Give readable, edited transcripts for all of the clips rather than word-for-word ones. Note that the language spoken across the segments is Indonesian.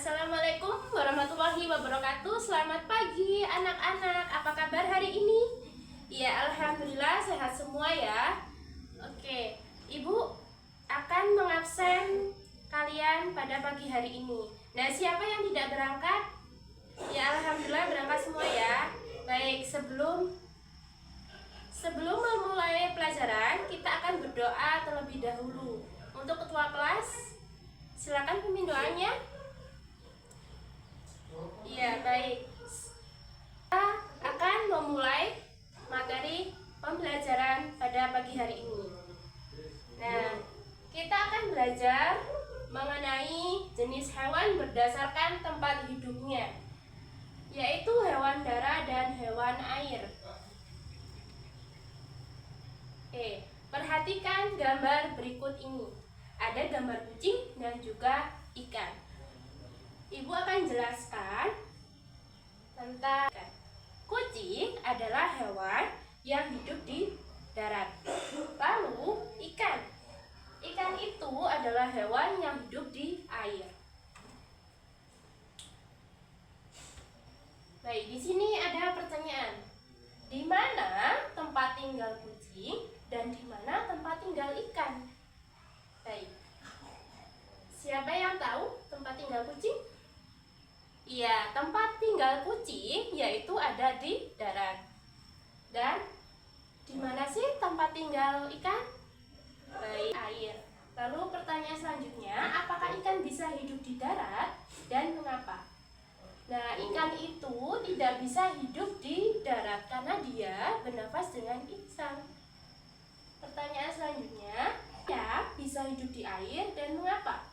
Assalamualaikum warahmatullahi wabarakatuh. Selamat pagi anak-anak. Apa kabar hari ini? Ya, alhamdulillah sehat semua ya. Oke, Ibu akan mengabsen kalian pada pagi hari ini. Nah, siapa yang tidak berangkat? Ya, alhamdulillah berangkat semua ya. Baik, sebelum memulai pelajaran, kita akan berdoa terlebih dahulu. Untuk ketua kelas, silakan pimpin doanya. Iya, baik. Kita akan memulai materi pembelajaran pada pagi hari ini. Nah, kita akan belajar mengenai jenis hewan berdasarkan tempat hidupnya, yaitu hewan darat dan hewan air. Perhatikan gambar berikut ini. Ada gambar kucing dan juga ikan. Ibu akan jelaskan tentang kucing adalah hewan yang hidup di darat. Lalu ikan itu adalah hewan yang hidup di air. Baik, di sini ada pertanyaan. Di mana tempat tinggal kucing dan di mana tempat tinggal ikan? Baik. Siapa yang tahu tempat tinggal kucing? Iya, tempat tinggal kucing yaitu ada di darat. Dan di mana sih tempat tinggal ikan? Baik, air. Lalu pertanyaan selanjutnya, apakah ikan bisa hidup di darat dan mengapa? Nah, ikan itu tidak bisa hidup di darat karena dia bernafas dengan insang. Pertanyaan selanjutnya, ya bisa hidup di air dan mengapa?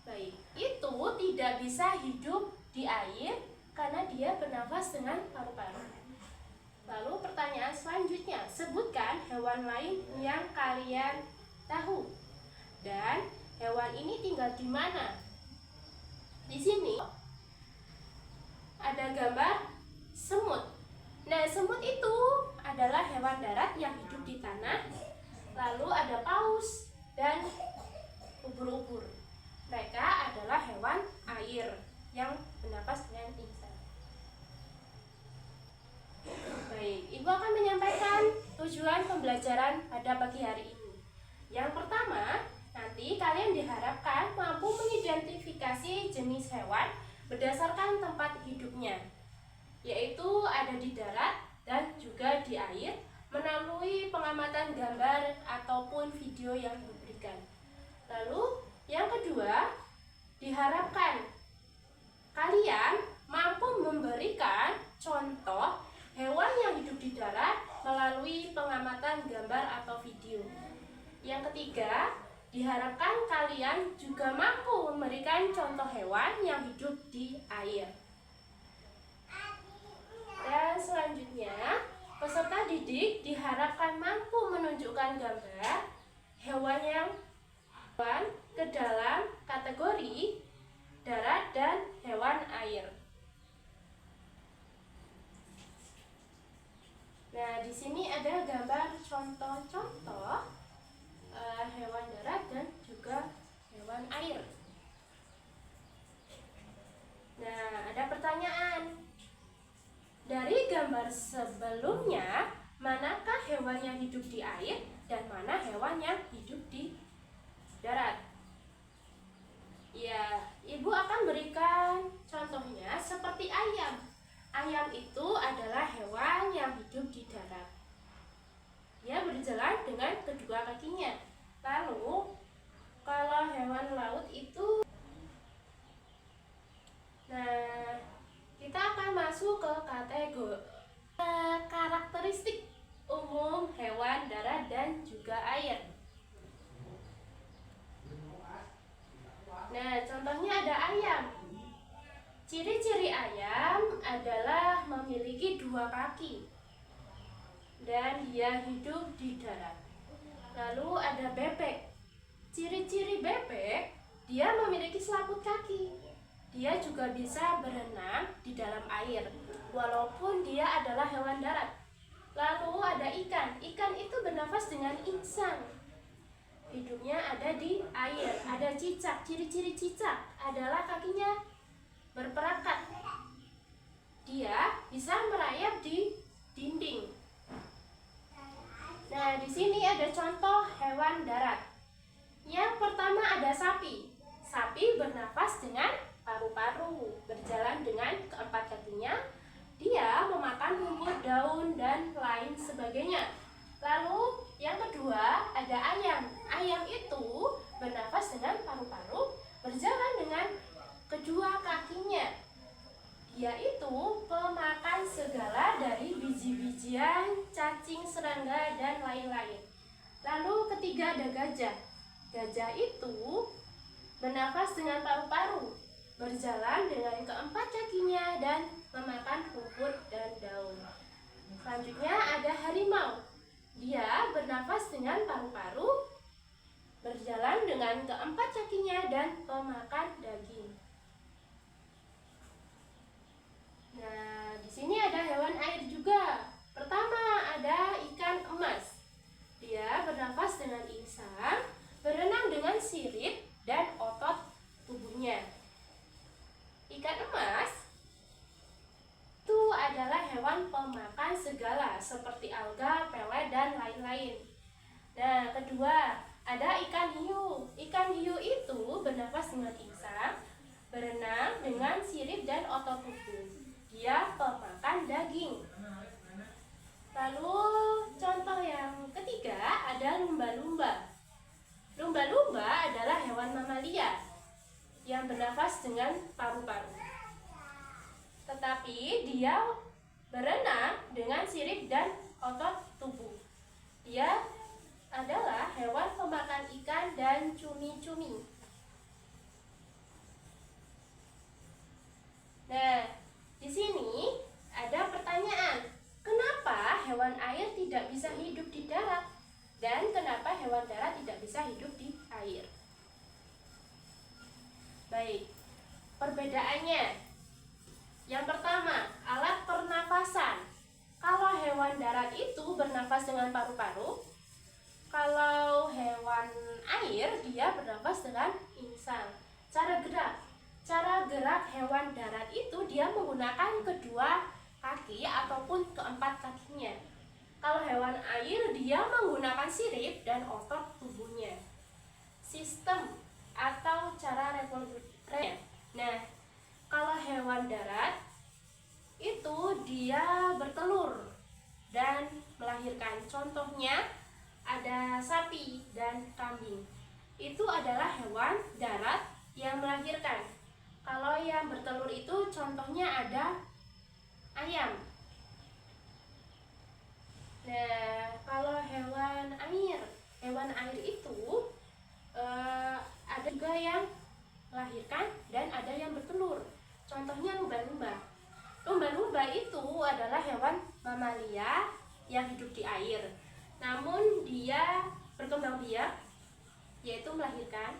Baik, itu tidak bisa hidup di air karena dia bernafas dengan paru-paru. Lalu pertanyaan selanjutnya, sebutkan hewan lain yang kalian tahu. Dan hewan ini tinggal di mana? Di sini ada gambar semut. Nah, semut itu adalah hewan darat yang hidup di tanah. Lalu ada paus dan ubur-ubur. Mereka adalah hewan air yang bernafas dengan insang. Baik, Ibu akan menyampaikan tujuan pembelajaran pada pagi hari ini. Yang pertama, nanti kalian diharapkan mampu mengidentifikasi jenis hewan berdasarkan tempat hidupnya, yaitu ada di darat dan juga di air melalui pengamatan gambar ataupun video yang diberikan. Lalu yang kedua, diharapkan kalian mampu memberikan contoh hewan yang hidup di darat melalui pengamatan gambar atau video. Yang ketiga, diharapkan kalian juga mampu memberikan contoh hewan yang hidup di air. Dan selanjutnya, peserta didik diharapkan mampu menunjukkan gambar hewan ke dalam kategori darat dan hewan air. Nah, di sini ada gambar contoh-contoh hewan darat dan juga hewan air. Nah, ada pertanyaan. Dari gambar sebelumnya, manakah hewan yang hidup di air dan mana hewan yang hidup di darat? Ya, Ibu akan berikan contohnya seperti ayam. Ayam itu adalah hewan yang hidup di darat. Dia berjalan dengan kedua kakinya. Lalu, kalau hewan laut itu, nah, kita akan masuk ke kategori karakteristik umum hewan darat dan juga air. Nah, contohnya ada ayam. Ciri-ciri ayam adalah memiliki dua kaki dan dia hidup di darat. Lalu ada bebek. Ciri-ciri bebek, dia memiliki selaput kaki. Dia juga bisa berenang di dalam air, walaupun dia adalah hewan darat. Lalu ada ikan. Ikan itu bernafas dengan insang. Hidupnya ada di air. Ada cicak. Ciri-ciri cicak adalah kakinya berperakat. Dia bisa merayap di dinding. Nah, di sini ada contoh hewan darat. Yang pertama ada sapi. Sapi bernafas dengan paru-paru, berjalan dengan keempat kakinya. Dia memakan rumput, daun, dan lain sebagainya. Lalu yang kedua ada ayam. Ayam itu bernafas dengan paru-paru, berjalan dengan kedua kakinya. Dia itu pemakan segala dari biji-bijian, cacing, serangga, dan lain-lain. Lalu ketiga ada gajah. Gajah itu bernafas dengan paru-paru, berjalan dengan keempat kakinya, dan memakan rumput dan daun. Selanjutnya ada harimau. Dia bernafas dengan paru-paru, berjalan dengan keempat kakinya, dan memakan daging. Nah, di sini ada hewan air juga. Pertama ada ikan emas. Dia bernafas dengan insang, berenang dengan sirip dan otot tubuhnya. Ikan emas itu adalah hewan pemakan segala seperti alga, pelet, dan lain-lain. Nah, kedua ada ikan hiu. Ikan hiu itu bernafas dengan insang, berenang dengan sirip dan otot tubuh. Dia pemakan daging. Lalu contoh yang ketiga ada lumba-lumba. Lumba-lumba adalah hewan mamalia yang bernafas dengan paru-paru. Tetapi dia berenang dengan sirip dan otot tubuh. Dia adalah hewan pemakan ikan dan cumi-cumi. Nah, di sini ada pertanyaan, kenapa hewan air tidak bisa hidup di darat dan kenapa hewan darat tidak bisa hidup di air? Baik, perbedaannya. Yang pertama, alat pernafasan. Kalau hewan darat itu bernafas dengan paru-paru, kalau hewan air dia bernafas dengan insang. Cara gerak hewan darat itu dia menggunakan kedua kaki ataupun keempat kakinya. Kalau hewan air dia menggunakan sirip dan otot tubuhnya. Sistem atau cara reproduksinya. Nah, kalau hewan darat itu dia bertelur dan melahirkan. Contohnya ada sapi dan kambing. Itu adalah hewan darat yang melahirkan. Kalau yang bertelur itu contohnya ada ayam. Nah, kalau hewan air itu ada juga yang melahirkan dan ada yang bertelur. Contohnya lumba-lumba. Lumba-lumba itu adalah hewan mamalia yang hidup di air. Namun dia berkembang biak, yaitu melahirkan.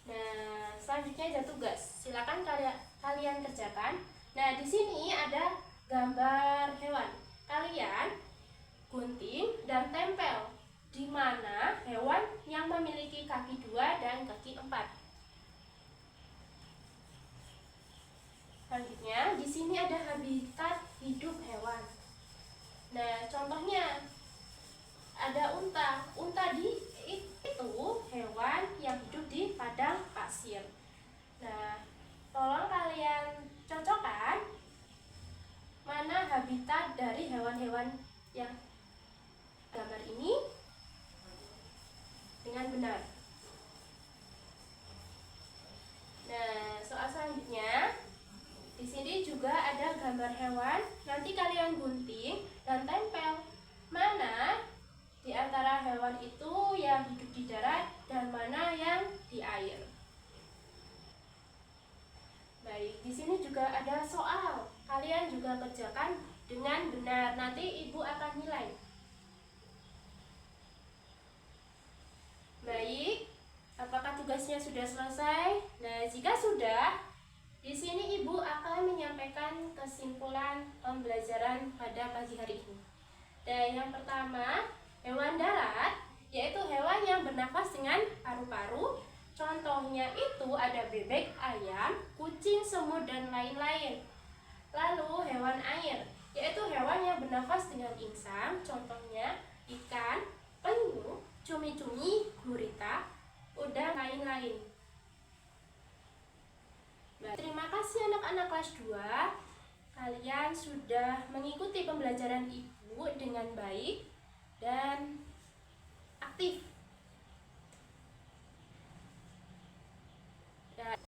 Nah, selanjutnya ada tugas. Silakan kalian kerjakan. Nah, di sini ada gambar hewan. Kalian gunting dan tempel di mana hewan yang memiliki kaki 2 dan kaki 4. Selanjutnya, di sini ada habitat hidup hewan. Nah, contohnya ada unta. Unta itu hewan yang hidup di padang pasir. Nah, tolong kalian cocokkan mana habitat dari hewan-hewan yang gambar ini dengan benar. Nah, soal selanjutnya di sini juga ada gambar hewan. Nanti kalian gunting dan tempel mana di antara hewan itu yang hidup di darat dan mana yang di air. Baik, di sini juga ada soal. Kalian juga kerjakan dengan benar. Nanti ibu akan nilai. Baik, apakah tugasnya sudah selesai? Nah, jika sudah, di sini ibu akan menyampaikan kesimpulan pembelajaran pada pagi hari ini. Dan yang pertama, hewan darat yaitu hewan yang bernafas dengan paru-paru. Contohnya itu ada bebek, ayam, kucing, semut, dan lain-lain. Lalu hewan air, yaitu hewan yang bernafas dengan insang. Contohnya ikan, penyu, cumi-cumi, gurita, udang, lain-lain. Terima kasih anak-anak kelas 2. Kalian sudah mengikuti pembelajaran Ibu dengan baik dan